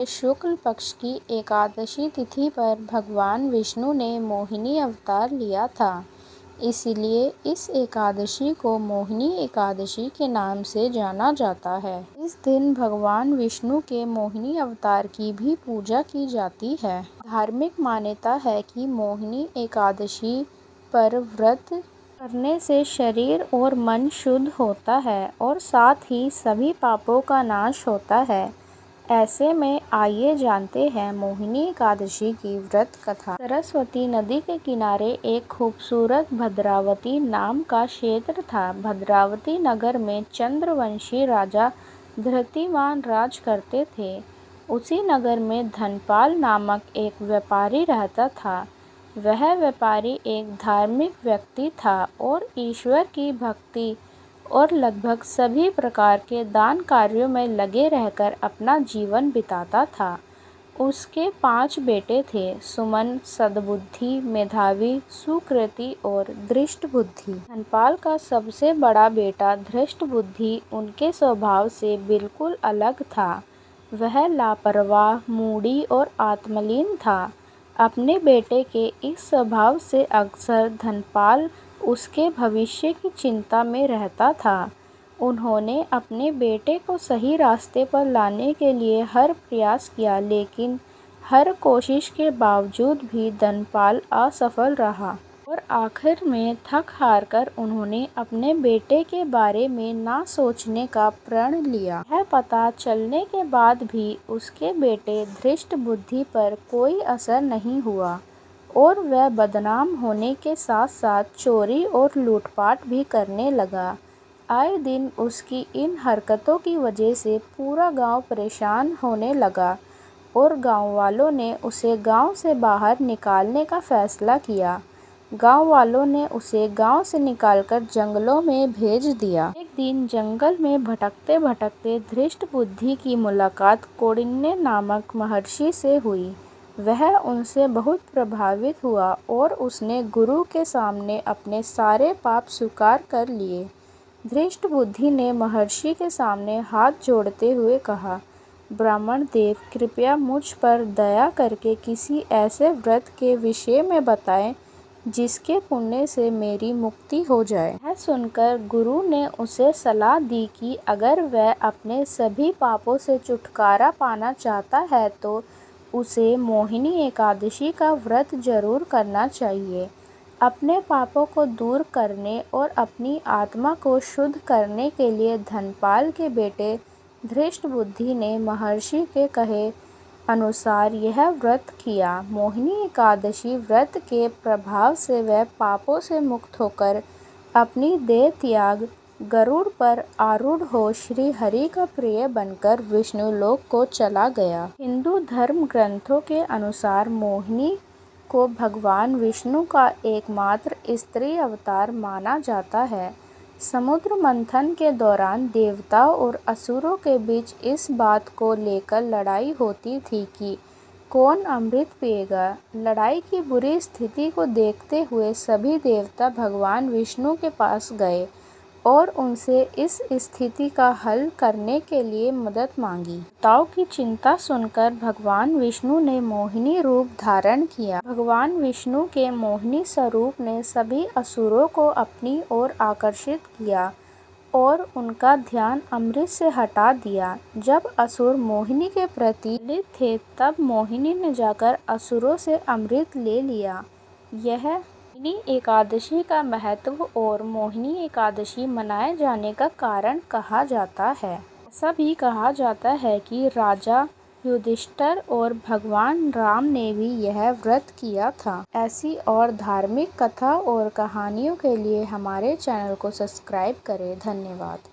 शुक्ल पक्ष की एकादशी तिथि पर भगवान विष्णु ने मोहिनी अवतार लिया था। इसलिए इस एकादशी को मोहिनी एकादशी के नाम से जाना जाता है। इस दिन भगवान विष्णु के मोहिनी अवतार की भी पूजा की जाती है। धार्मिक मान्यता है कि मोहिनी एकादशी पर व्रत करने से शरीर और मन शुद्ध होता है और साथ ही सभी पापों का नाश होता है। ऐसे में आइए जानते हैं मोहिनी एकादशी की व्रत कथा। सरस्वती नदी के किनारे एक खूबसूरत भद्रावती नाम का क्षेत्र था। भद्रावती नगर में चंद्रवंशी राजा धृतिमान राज करते थे। उसी नगर में धनपाल नामक एक व्यापारी रहता था। वह व्यापारी एक धार्मिक व्यक्ति था और ईश्वर की भक्ति और लगभग सभी प्रकार के दान कार्यों में लगे रहकर अपना जीवन बिताता था। उसके 5 बेटे थे, सुमन, सद्बुद्धि, मेधावी, सुकृति और धृष्टबुद्धि। धनपाल का सबसे बड़ा बेटा धृष्टबुद्धि उनके स्वभाव से बिल्कुल अलग था। वह लापरवाह, मूढ़ी और आत्मलीन था। अपने बेटे के इस स्वभाव से अक्सर धनपाल उसके भविष्य की चिंता में रहता था। उन्होंने अपने बेटे को सही रास्ते पर लाने के लिए हर प्रयास किया, लेकिन हर कोशिश के बावजूद भी धनपाल असफल रहा और आखिर में थक हार कर उन्होंने अपने बेटे के बारे में ना सोचने का प्रण लिया। यह पता चलने के बाद भी उसके बेटे धृष्टबुद्धि पर कोई असर नहीं हुआ और वह बदनाम होने के साथ साथ चोरी और लूटपाट भी करने लगा। आए दिन उसकी इन हरकतों की वजह से पूरा गांव परेशान होने लगा और गांव वालों ने उसे गांव से बाहर निकालने का फैसला किया। गांव वालों ने उसे गांव से निकालकर जंगलों में भेज दिया। एक दिन जंगल में भटकते भटकते धृष्टबुद्धि की मुलाकात कौंडिन्य नामक महर्षि से हुई। वह उनसे बहुत प्रभावित हुआ और उसने गुरु के सामने अपने सारे पाप स्वीकार कर लिए। धृष्टबुद्धि ने महर्षि के सामने हाथ जोड़ते हुए कहा, ब्राह्मण देव, कृपया मुझ पर दया करके किसी ऐसे व्रत के विषय में बताएं जिसके पुण्य से मेरी मुक्ति हो जाए। यह सुनकर गुरु ने उसे सलाह दी कि अगर वह अपने सभी पापों से छुटकारा पाना चाहता है तो उसे मोहिनी एकादशी का व्रत जरूर करना चाहिए। अपने पापों को दूर करने और अपनी आत्मा को शुद्ध करने के लिए धनपाल के बेटे धृष्टबुद्धि ने महर्षि के कहे अनुसार यह व्रत किया। मोहिनी एकादशी व्रत के प्रभाव से वह पापों से मुक्त होकर अपनी देह त्याग गरुड़ पर आरूढ़ हो श्री हरि का प्रिय बनकर विष्णुलोक को चला गया। हिंदू धर्म ग्रंथों के अनुसार मोहिनी को भगवान विष्णु का एकमात्र स्त्री अवतार माना जाता है। समुद्र मंथन के दौरान देवताओं और असुरों के बीच इस बात को लेकर लड़ाई होती थी कि कौन अमृत पिएगा। लड़ाई की बुरी स्थिति को देखते हुए सभी देवता भगवान विष्णु के पास गए और उनसे इस स्थिति का हल करने के लिए मदद मांगी। देवताओं की चिंता सुनकर भगवान विष्णु ने मोहिनी रूप धारण किया। भगवान विष्णु के मोहिनी स्वरूप ने सभी असुरों को अपनी ओर आकर्षित किया और उनका ध्यान अमृत से हटा दिया। जब असुर मोहिनी के प्रति मोहित थे तब मोहिनी ने जाकर असुरों से अमृत ले लिया। यह मोहिनी एकादशी का महत्व और मोहिनी एकादशी मनाए जाने का कारण कहा जाता है। ऐसा भी कहा जाता है कि राजा युधिष्ठिर और भगवान राम ने भी यह व्रत किया था। ऐसी और धार्मिक कथा और कहानियों के लिए हमारे चैनल को सब्सक्राइब करें। धन्यवाद।